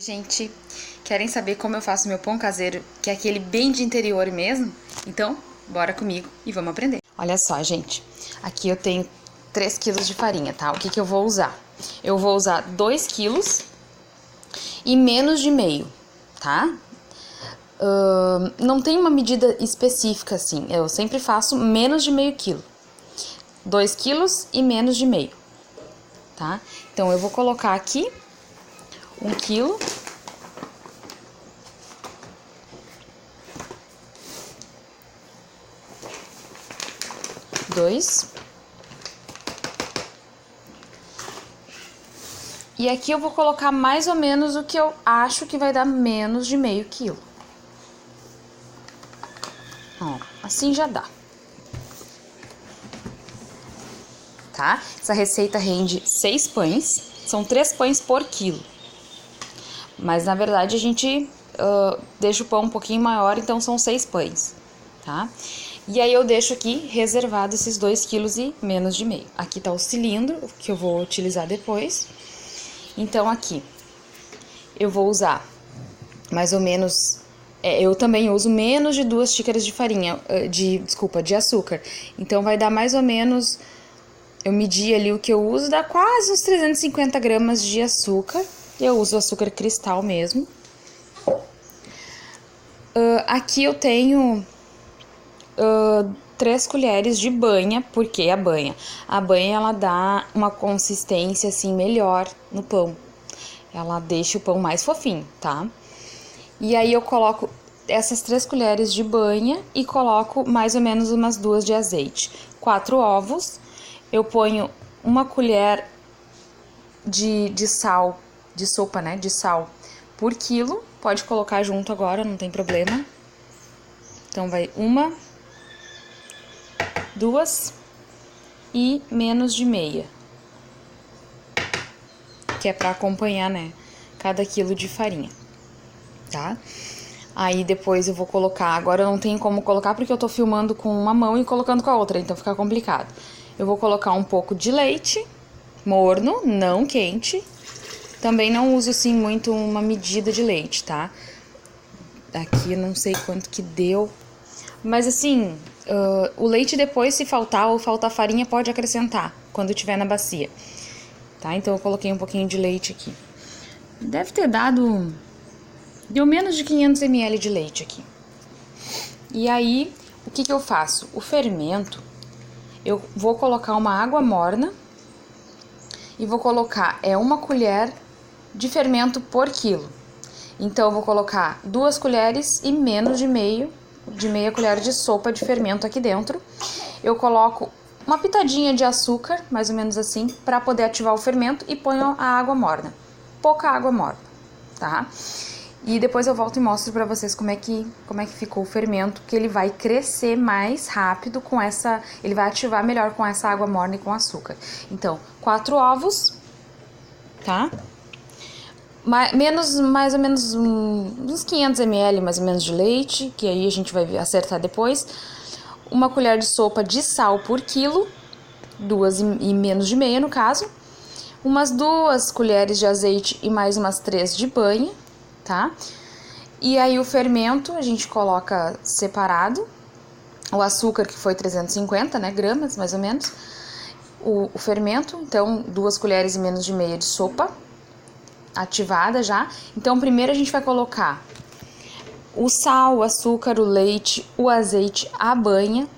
Gente, querem saber como eu faço meu pão caseiro, que é aquele bem de interior mesmo? Então, bora comigo e vamos aprender. Olha só, gente, aqui eu tenho 3 quilos de farinha, tá? O que eu vou usar? Eu vou usar 2 quilos e menos de meio, tá? Não tem uma medida específica assim, eu sempre faço menos de meio quilo. 2 quilos e menos de meio, tá? Então, eu vou colocar aqui 1 quilo. Dois. E aqui eu vou colocar mais ou menos o que eu acho que vai dar menos de meio quilo. Ó, assim já dá. Tá? Essa receita rende 6 pães, são 3 pães por quilo. Mas na verdade a gente deixa o pão um pouquinho maior, então são 6 pães, tá? E aí eu deixo aqui reservado esses 2 quilos e menos de meio. Aqui tá o cilindro que eu vou utilizar depois. Então aqui eu vou usar mais ou menos, eu também uso menos de 2 xícaras de farinha, de açúcar. Então vai dar mais ou menos, eu medi ali o que eu uso, dá quase uns 350 gramas de açúcar. Eu uso açúcar cristal mesmo. Aqui eu tenho 3 colheres de banha, porque a banha ela dá uma consistência assim melhor no pão. Ela deixa o pão mais fofinho, tá? E aí eu coloco essas 3 colheres de banha e coloco mais ou menos umas 2 de azeite. 4 ovos, eu ponho 1 colher de sal, de sopa, né, de sal por quilo. Pode colocar junto agora, não tem problema. Então vai 1, 2 e menos de meia. Que é pra acompanhar, né, cada quilo de farinha, tá? Aí depois eu vou colocar, agora eu não tenho como colocar porque eu tô filmando com uma mão e colocando com a outra, então fica complicado. Eu vou colocar um pouco de leite morno, não quente. Também não uso assim muito uma medida de leite, tá? Aqui eu não sei quanto que deu. Mas assim, o leite depois, se faltar ou faltar farinha, pode acrescentar quando tiver na bacia. Tá? Então eu coloquei um pouquinho de leite aqui. Deve ter dado... Deu menos de 500 ml de leite aqui. E aí, o que eu faço? O fermento, eu vou colocar uma água morna e vou colocar 1 colher de fermento por quilo. Então, eu vou colocar 2 colheres e menos de meia colher de sopa de fermento aqui dentro. Eu coloco uma pitadinha de açúcar, mais ou menos assim, para poder ativar o fermento e ponho a água morna. Pouca água morna, tá? E depois eu volto e mostro pra vocês como é que ficou o fermento, que ele vai crescer mais rápido com essa... Ele vai ativar melhor com essa água morna e com açúcar. Então, 4 ovos, tá? Mais ou menos uns 500 ml, mais ou menos, de leite, que aí a gente vai acertar depois. 1 colher de sopa de sal por quilo, 2 e menos de meia no caso. Umas 2 colheres de azeite e mais umas 3 de banha, tá? E aí o fermento a gente coloca separado, o açúcar que foi 350, né, gramas mais ou menos, o fermento, então 2 colheres e menos de meia de sopa, ativada já. Então primeiro a gente vai colocar o sal, o açúcar, o leite, o azeite, a banha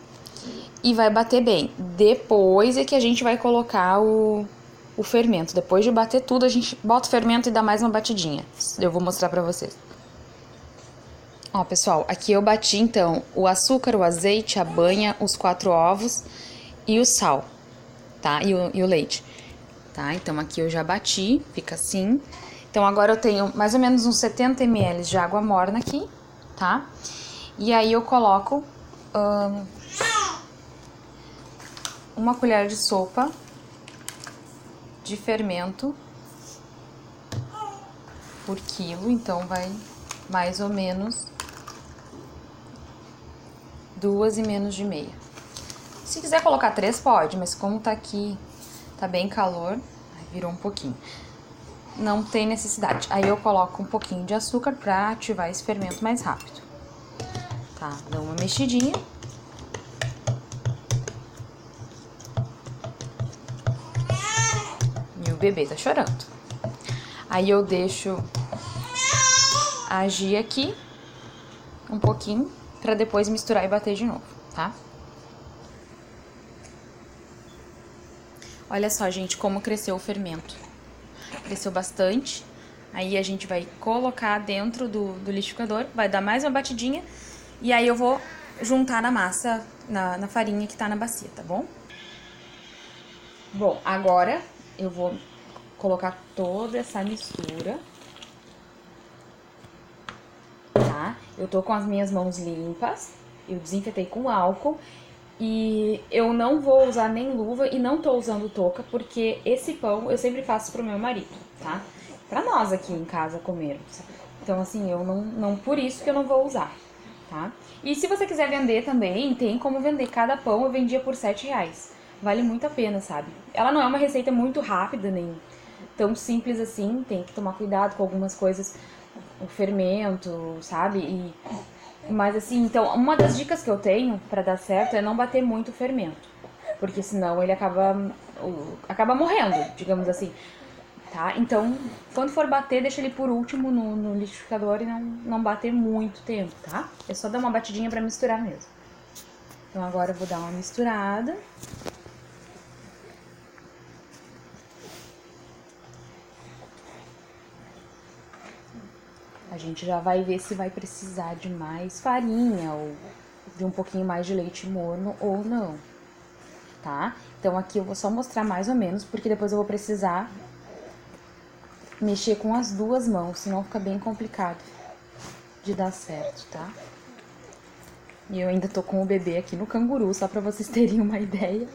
e vai bater bem. Depois é que a gente vai colocar o fermento. Depois de bater tudo, a gente bota o fermento e dá mais uma batidinha. Eu vou mostrar pra vocês. Ó, pessoal, aqui eu bati, então, o açúcar, o azeite, a banha, os 4 ovos e o sal, tá? E o leite, tá? Então, aqui eu já bati, fica assim. Então, agora eu tenho mais ou menos uns 70 ml de água morna aqui, tá? E aí eu coloco 1 colher de sopa de fermento por quilo, então vai mais ou menos 2 e menos de meia. Se quiser colocar 3 pode, mas como tá aqui, tá bem calor, virou um pouquinho. não tem necessidade. Aí eu coloco um pouquinho de açúcar pra ativar esse fermento mais rápido. Tá, dou uma mexidinha. E o bebê tá chorando. Aí eu deixo agir aqui um pouquinho pra depois misturar e bater de novo, tá? Olha só, gente, como cresceu o fermento. Cresceu bastante. Aí a gente vai colocar dentro do liquidificador, vai dar mais uma batidinha. E aí eu vou juntar na massa, na farinha que tá na bacia, tá bom? Bom, agora eu vou colocar toda essa mistura. Tá? Eu tô com as minhas mãos limpas, eu desinfetei com álcool. E eu não vou usar nem luva e não tô usando touca, porque esse pão eu sempre faço pro meu marido, tá? Pra nós aqui em casa comermos. Então, assim, eu não por isso que eu não vou usar, tá? E se você quiser vender também, tem como vender. Cada pão eu vendia por R$7. Vale muito a pena, sabe? Ela não é uma receita muito rápida, nem tão simples assim. Tem que tomar cuidado com algumas coisas, o fermento, sabe? Mas assim, então, uma das dicas que eu tenho pra dar certo é não bater muito o fermento. Porque senão ele acaba morrendo, digamos assim, tá? Então, quando for bater, deixa ele por último no liquidificador e não bater muito tempo, tá? É só dar uma batidinha pra misturar mesmo. Então agora eu vou dar uma misturada. A gente já vai ver se vai precisar de mais farinha ou de um pouquinho mais de leite morno ou não, tá? Então aqui eu vou só mostrar mais ou menos, porque depois eu vou precisar mexer com as duas mãos, senão fica bem complicado de dar certo, tá? E eu ainda tô com o bebê aqui no canguru, só pra vocês terem uma ideia.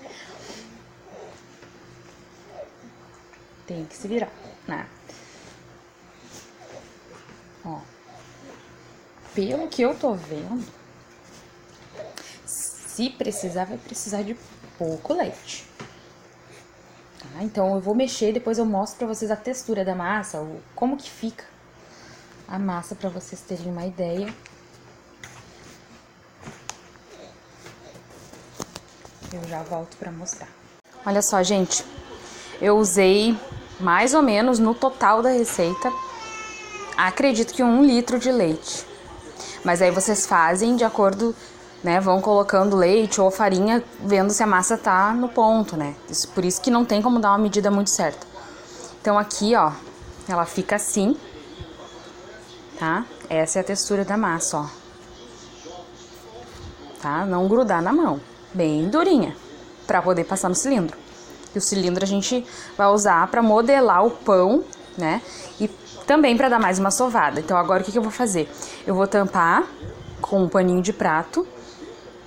Tem que se virar, né? Ó, pelo que eu tô vendo, se precisar, vai precisar de pouco leite. Tá? Então eu vou mexer e depois eu mostro pra vocês a textura da massa, como que fica a massa, pra vocês terem uma ideia. Eu já volto pra mostrar. Olha só, gente, eu usei mais ou menos no total da receita, acredito que 1 litro de leite. Mas aí vocês fazem de acordo, né, vão colocando leite ou farinha, vendo se a massa tá no ponto, né? Por isso que não tem como dar uma medida muito certa. Então aqui, ó, ela fica assim, tá? Essa é a textura da massa, ó. Tá? Não grudar na mão, bem durinha, pra poder passar no cilindro. E o cilindro a gente vai usar pra modelar o pão, né? E também pra dar mais uma sovada. Então agora o que eu vou fazer? Eu vou tampar com um paninho de prato,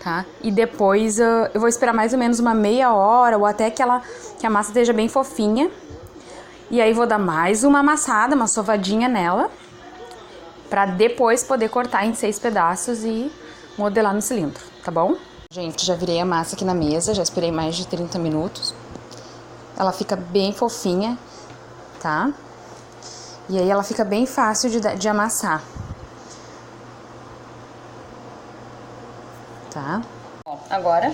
tá? E depois eu vou esperar mais ou menos uma meia hora ou até que a massa esteja bem fofinha. E aí vou dar mais uma amassada, uma sovadinha nela, pra depois poder cortar em 6 pedaços e modelar no cilindro, tá bom? Gente, já virei a massa aqui na mesa, já esperei mais de 30 minutos. Ela fica bem fofinha, tá? E aí ela fica bem fácil de amassar. Tá? Bom, agora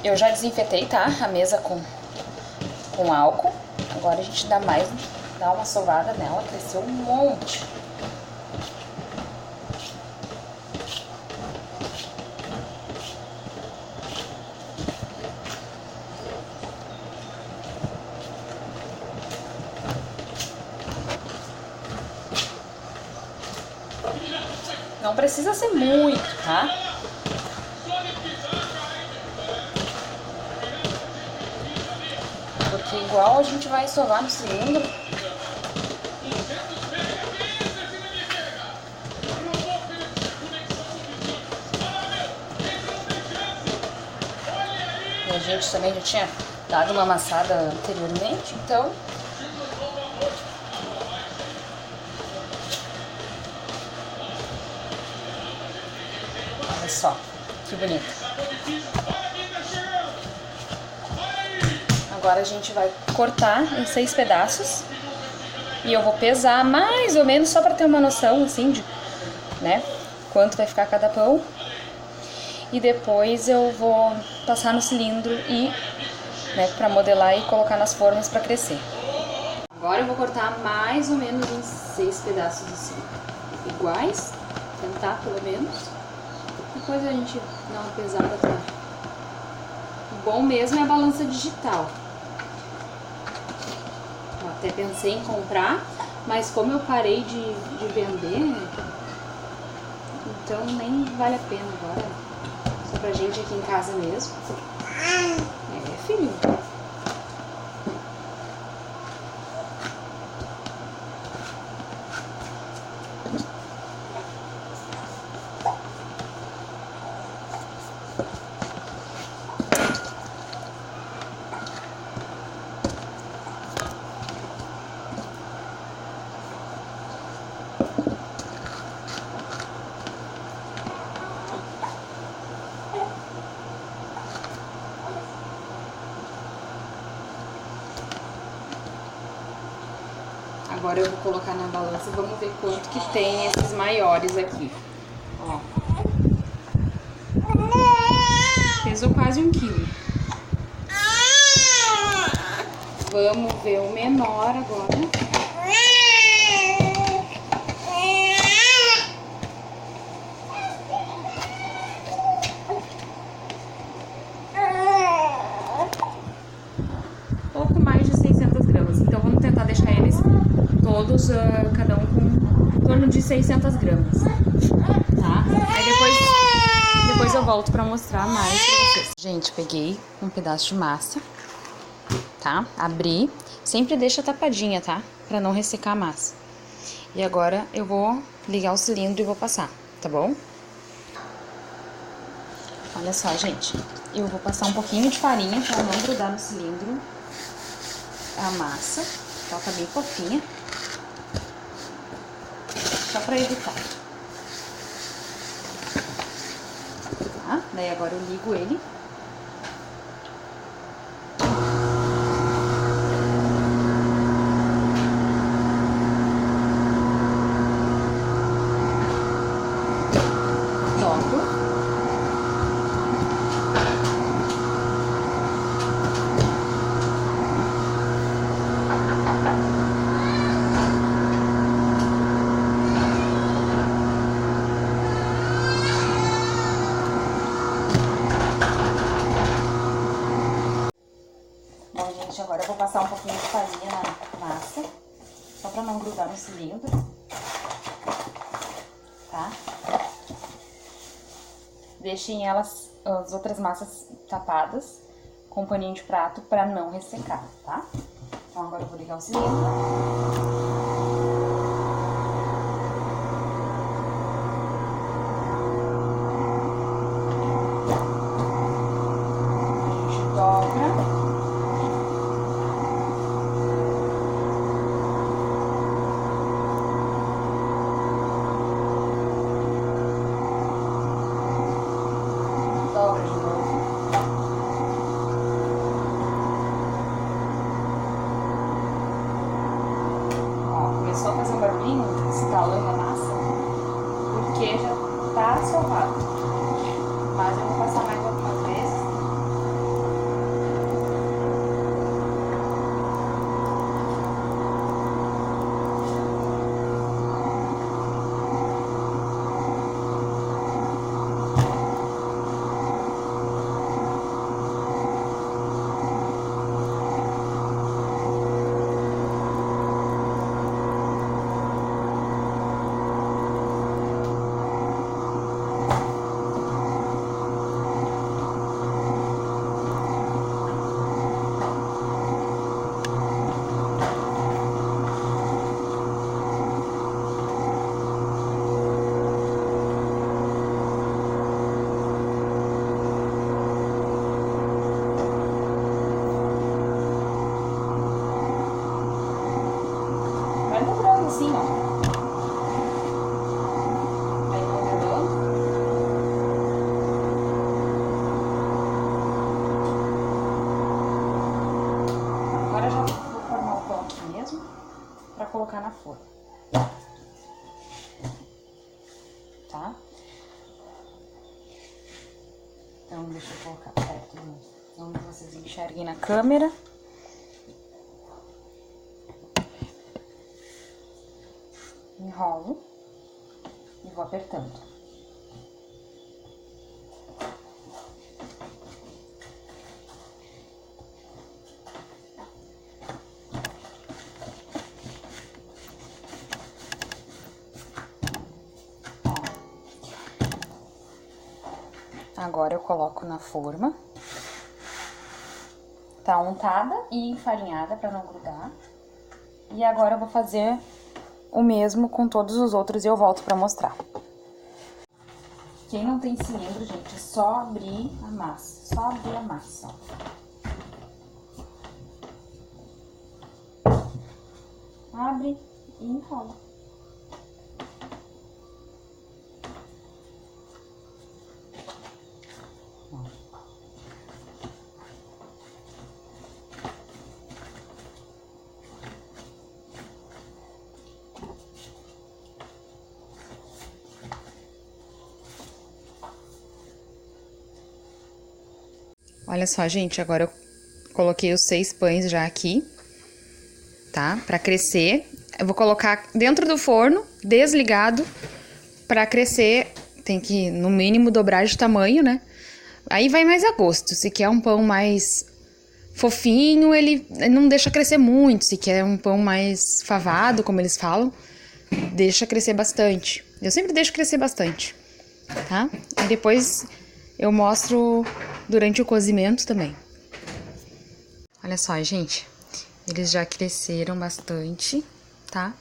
eu já desinfetei, tá? A mesa com álcool. Agora a gente dá uma sovada nela, cresceu um monte. Não precisa ser muito, tá? Porque igual a gente vai sovar no cilindro. E a gente também já tinha dado uma amassada anteriormente, então... Olha só, que bonito. Agora a gente vai cortar em 6 pedaços. E eu vou pesar mais ou menos, só pra ter uma noção, assim, de, né, quanto vai ficar cada pão. E depois eu vou passar no cilindro e, né, pra modelar e colocar nas formas pra crescer. Agora eu vou cortar mais ou menos em 6 pedaços assim, iguais, tentar pelo menos. Depois a gente dá uma pesada pra... O bom mesmo é a balança digital. Eu até pensei em comprar, mas como eu parei de vender, então nem vale a pena agora. Só pra gente aqui em casa mesmo. É, filho. Agora eu vou colocar na balança e vamos ver quanto que tem esses maiores aqui. Ó. Pesou quase 1 quilo. Vamos ver o menor agora. Pouco mais de 600 gramas. Então vamos tentar deixar eles todos, cada um com em torno de 600 gramas, tá? Aí depois eu volto pra mostrar mais pra vocês. Gente, peguei um pedaço de massa, tá? Abri, sempre deixa tapadinha, tá? Pra não ressecar a massa. E agora eu vou ligar o cilindro e vou passar, tá bom? Olha só, gente, eu vou passar um pouquinho de farinha pra não grudar no cilindro a massa, ela tá bem fofinha. Só pra evitar. Tá? Daí agora eu ligo ele. Dobro. Agora eu vou passar um pouquinho de farinha na massa, só pra não grudar no cilindro, tá? Deixem elas, as outras massas tapadas com um paninho de prato pra não ressecar, tá? Então agora eu vou ligar o cilindro. Só fazer um barulhinho, estalando a massa, porque já tá sovado. Mas eu vou passar mais algumas vezes. colocar na forma. Tá? Então, deixa eu colocar perto, onde vocês enxerguem na câmera. Enrolo e vou apertando. Agora eu coloco na forma. Tá untada e enfarinhada pra não grudar. E agora eu vou fazer o mesmo com todos os outros e eu volto pra mostrar. Quem não tem cilindro, gente, é só abrir a massa. Só abrir a massa, ó. Abre e enrola. Olha só, gente, agora eu coloquei os 6 pães já aqui, tá? Pra crescer. Eu vou colocar dentro do forno, desligado, pra crescer. Tem que, no mínimo, dobrar de tamanho, né? Aí vai mais a gosto. Se quer um pão mais fofinho, ele não deixa crescer muito. Se quer um pão mais favado, como eles falam, deixa crescer bastante. Eu sempre deixo crescer bastante, tá? E depois eu mostro durante o cozimento também. Olha só, gente. Eles já cresceram bastante, tá?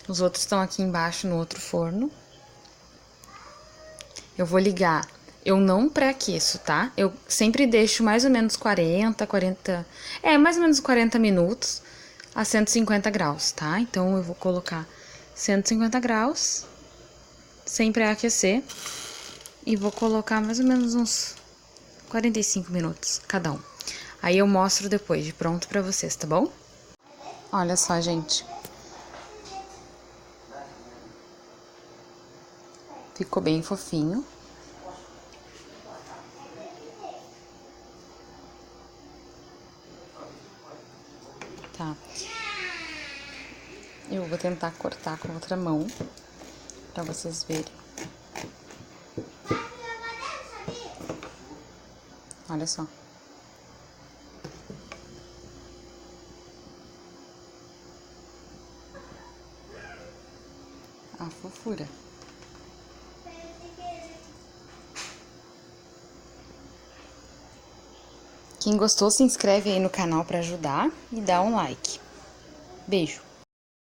Os outros estão aqui embaixo no outro forno. Eu vou ligar. Eu não pré-aqueço, tá? Eu sempre deixo mais ou menos 40... mais ou menos 40 minutos a 150 graus, tá? Então, eu vou colocar 150 graus, sem pré-aquecer. E vou colocar mais ou menos uns 45 minutos cada um. Aí eu mostro depois de pronto pra vocês, tá bom? Olha só, gente. Ficou bem fofinho. Tá. Eu vou tentar cortar com outra mão pra vocês verem. Olha só. A fofura. Quem gostou, se inscreve aí no canal pra ajudar e dá um like. Beijo!